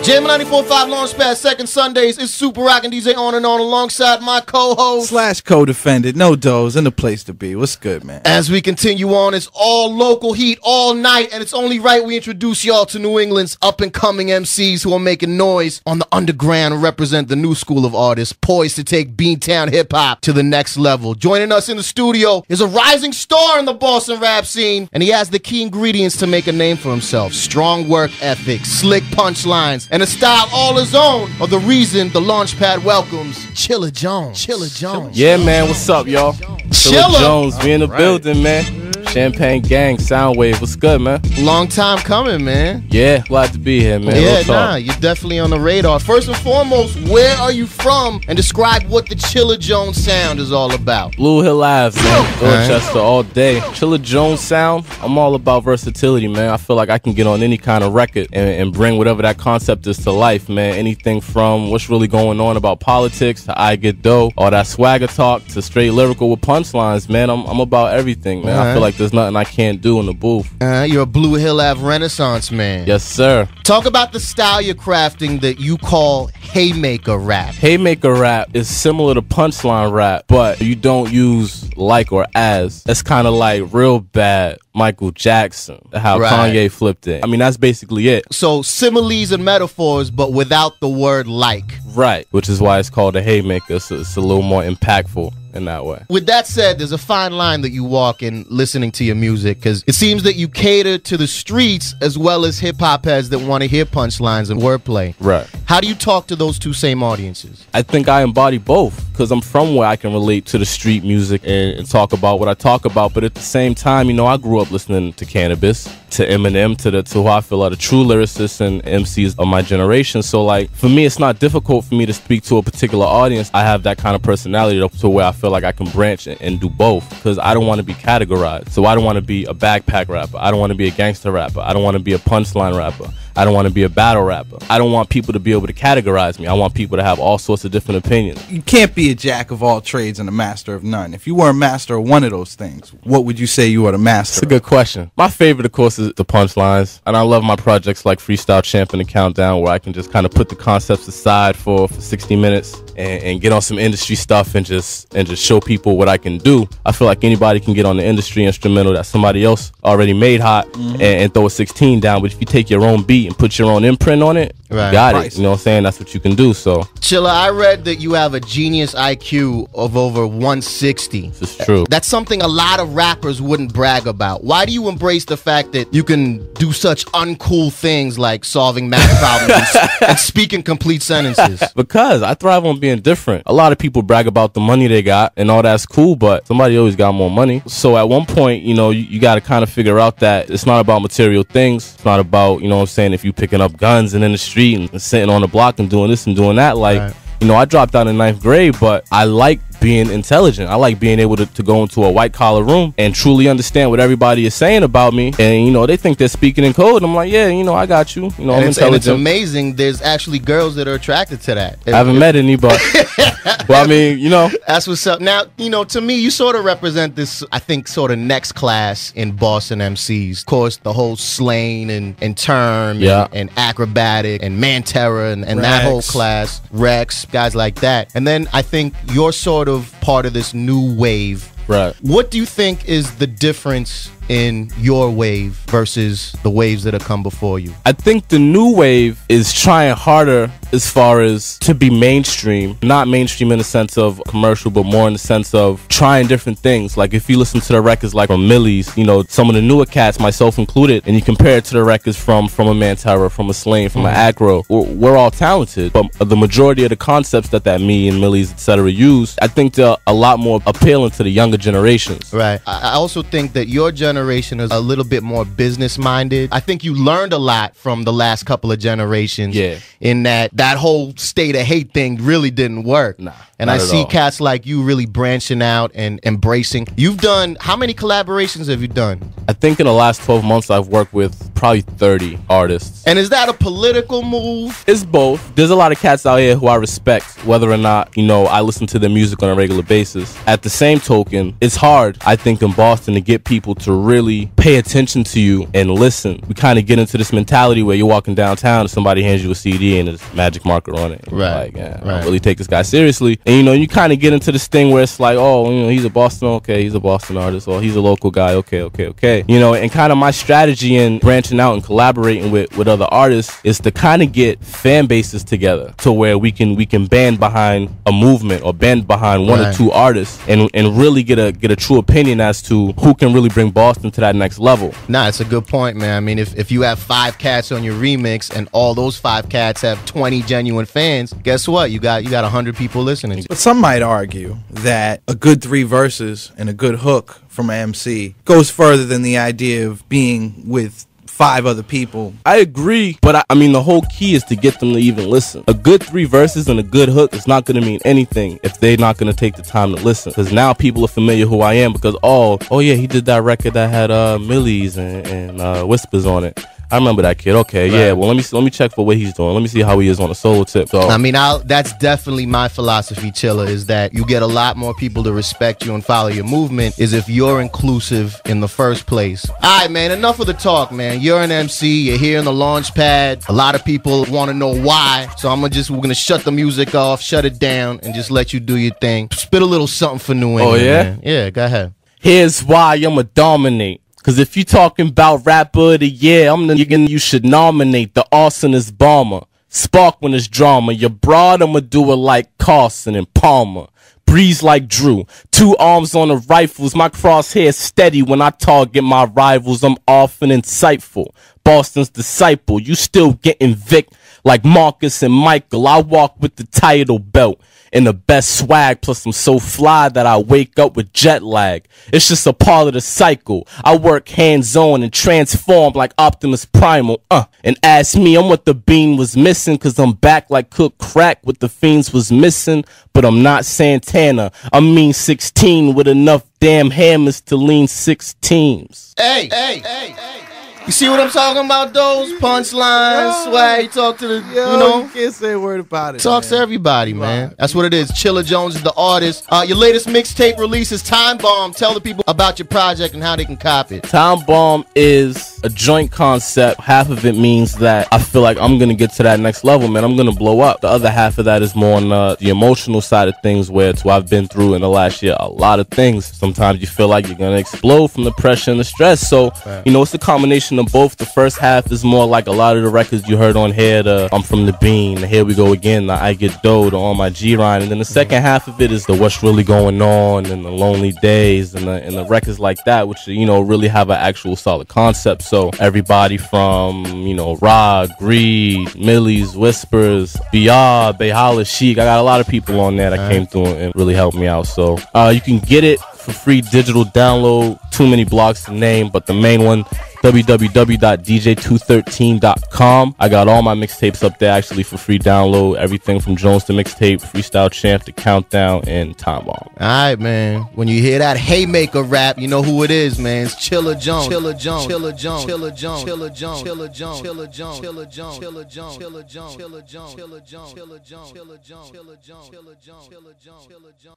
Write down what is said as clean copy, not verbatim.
JAMN 94.5 Launchpad, second Sundays. It's Super Rockin' DJ On&On alongside my co-host / co-defendant, Nodoz, and the place to be. What's good, man? As we continue on, it's all local heat all night, and it's only right we introduce y'all to New England's up-and-coming MCs who are making noise on the underground and represent the new school of artists poised to take Beantown hip-hop to the next level. Joining us in the studio is a rising star in the Boston rap scene, and he has the key ingredients to make a name for himself. Strong work ethic, slick punchlines, and a style all his own are the reason the Launchpad welcomes Chilla Jones. Chilla Jones. Yeah, man, what's up, y'all? Chilla Jones, we in the building, man. Champagne Gang, Soundwave, what's good, man? Long time coming, man. Yeah, glad to be here, man. Yeah, nah, you're definitely on the radar. First and foremost, where are you from? And describe what the Chilla Jones sound is all about. Blue Hill Ave, man. Dorchester all day. Chilla Jones sound, I'm all about versatility, man. I feel like I can get on any kind of record and bring whatever that concept is to life, man. Anything from what's really going on about politics to I Get Dough, all that swagger talk to straight lyrical with punchlines, man. I'm about everything, man. I feel like there's nothing I can't do in the booth. You're a Blue Hill Ave Renaissance man. Yes, sir. Talk about the style you're crafting that you call haymaker rap. Haymaker rap is similar to punchline rap, but you don't use like or as. It's kind of like real bad Michael Jackson, how Kanye flipped it. I mean, that's basically it. So similes and metaphors, but without the word like. Right, which is why it's called a haymaker, so it's a little more impactful in that way. With that said, there's a fine line that you walk in listening to your music, because it seems that you cater to the streets as well as hip-hop heads that want to hear punchlines and wordplay. Right. How do you talk to those two same audiences? I think I embody both, because I'm from where I can relate to the street music and talk about what I talk about, but at the same time, you know, I grew up listening to Cannabis, to Eminem, to who I feel are the true lyricists and MCs of my generation. So, like, for me, it's not difficult for me to speak to a particular audience. I have that kind of personality to where I feel like I can branch and do both, because I don't want to be categorized. So I don't want to be a backpack rapper. I don't want to be a gangster rapper. I don't want to be a punchline rapper. I don't want to be a battle rapper. I don't want people to be able to categorize me. I want people to have all sorts of different opinions. You can't be a jack of all trades and a master of none. If you were a master of one of those things, what would you say you are the master of? That's a good question. My favorite, of course, is the punchlines. And I love my projects like Freestyle Champ and the Countdown, where I can just kind of put the concepts aside for 60 minutes and get on some industry stuff and just show people what I can do. I feel like anybody can get on the industry instrumental that somebody else already made hot and throw a 16 down. But if you take your own beat and put your own imprint on it, you got it. You know what I'm saying? That's what you can do. So, Chilla, I read that you have a genius IQ of over 160. This is true. That's something a lot of rappers wouldn't brag about. Why do you embrace the fact that you can do such uncool things like solving math problems and speaking complete sentences? Because I thrive on being different. A lot of people brag about the money they got, and all that's cool, but somebody always got more money. So at one point, you know, you got to kind of figure out that it's not about material things. It's not about, you know what I'm saying, if you picking up guns and in the street and sitting on the block and doing this and doing that. Like, you know, I dropped out in 9th grade, but I like being intelligent. I like being able to go into a white collar room and truly understand what everybody is saying about me. And, you know, they think they're speaking in code. I'm like, yeah, you know, I got you. You know, I'm intelligent. And it's amazing. There's actually girls that are attracted to that. I haven't met any, but well, I mean, you know. That's what's up. Now, you know, to me, you sort of represent this, I think, sort of next class in Boston MCs. Of course, the whole slaying and term and acrobatic and man terror and that whole class, Rex, guys like that. And then I think you're sort of part of this new wave. Right. What do you think is the difference in your wave versus the waves that have come before you? I think the new wave is trying harder as far as to be mainstream. Not mainstream in the sense of commercial, but more in the sense of trying different things. Like if you listen to the records like from Millie's, you know, some of the newer cats, myself included, and you compare it to the records from a Man Terror, from a Slain, from an Acro, we're all talented. But the majority of the concepts that me and Millie's, etc. use, I think they're a lot more appealing to the younger generations. Right. I also think that your generation is a little bit more business minded. I think you learned a lot from the last couple of generations. Yeah. In that whole state of hate thing really didn't work. Nah. And I see cats like you really branching out and embracing. You've done, how many collaborations have you done? I think in the last 12 months I've worked with probably 30 artists. And is that a political move? It's both. There's a lot of cats out here who I respect, whether or not, you know, I listen to their music on a regular basis. At the same token, it's hard, I think, in Boston to get people to really pay attention to you and listen. We kind of get into this mentality where you're walking downtown and somebody hands you a CD and there's a magic marker on it. Right. Like, yeah, I don't really take this guy seriously. And, you know, you kind of get into this thing where it's like, oh, you know, he's a Boston, okay, he's a Boston artist, or he's a local guy, okay. You know, and kind of my strategy in branching out and collaborating with other artists is to kind of get fan bases together to where we can band behind a movement or band behind one or two artists and really get a true opinion as to who can really bring Boston to that next level. Nah, it's a good point, man. I mean, if you have 5 cats on your remix and all those 5 cats have 20 genuine fans, guess what? You got 100 people listening. But some might argue that a good 3 verses and a good hook from an MC goes further than the idea of being with 5 other people. I agree, but I mean, the whole key is to get them to even listen. A good 3 verses and a good hook is not going to mean anything if they're not going to take the time to listen. Because now people are familiar who I am because, oh yeah, he did that record that had Millies and Whispers on it. I remember that kid. Okay, yeah. Well, let me check for what he's doing. Let me see how he is on a solo tip. So I mean, that's definitely my philosophy, Chilla, is that you get a lot more people to respect you and follow your movement is if you're inclusive in the first place. All right, man, enough of the talk, man. You're an MC. You're here in the Launchpad. A lot of people want to know why. So we're gonna shut the music off, shut it down, and just let you do your thing. Spit a little something for New England. Oh, yeah? Man. Yeah, go ahead. Here's why I'ma dominate. Cause if you talking about rapper of the year, I'm the nigga you should nominate. The arsonist bomber. Spark when it's drama. Your broad, I'ma do it like Carson and Palmer. Breeze like Drew. 2 arms on the rifles. My crosshair steady when I target my rivals. I'm often insightful. Boston's disciple. You still getting Vic like Marcus and Michael. I walk with the title belt and the best swag, plus I'm so fly that I wake up with jet lag. It's just a part of the cycle. I work hands-on and transform like Optimus Primal. And ask me, I'm what the bean was missing, cause I'm back like Cook Crack, what the fiends was missing. But I'm not Santana. I mean 16 with enough damn hammers to lean 6 teams. Hey. You see what I'm talking about? Those punchlines, swag. Talk to the, you can't say a word about it. Talks to everybody, man. That's what it is. Chilla Jones is the artist. Your latest mixtape release is Time Bomb. Tell the people about your project and how they can copy it. Time Bomb is a joint concept. Half of it means that I feel like I'm gonna get to that next level, man. I'm gonna blow up. The other half of that is more on the emotional side of things, where it's what I've been through in the last year. A lot of things. Sometimes you feel like you're gonna explode from the pressure and the stress. So, it's a combination of both. The first half is more like a lot of the records you heard on here, the I'm From the Bean, the Here We Go Again, the I Get Dough, the On My G Rhyme, and then the second half of it is the What's Really Going On and the Lonely Days and the records like that, which really have an actual solid concept. So everybody from Rod, Greed, Millies, Whispers, BR, Bayhala, Chic, I got a lot of people on there that came through and really helped me out. So you can get it for free digital download. Too many blogs to name, but the main one, www.dj213.com. I got all my mixtapes up there actually for free download. Everything from Jones to Mixtape, Freestyle Champ to Countdown, and Time Bomb. Alright, man. When you hear that Haymaker rap, you know who it is, man. It's Chilla Jones. Chilla Jones. Chilla Jones. Chilla Jones. Chilla Jones. Chilla Jones. Chilla Jones. Chilla Jones. Chilla Jones. Chilla Jones. Chilla Jones. Chilla Jones. Chilla Jones. Chilla Jones. Chilla Jones. Chilla Jones. Chilla Jones. Chilla Jones.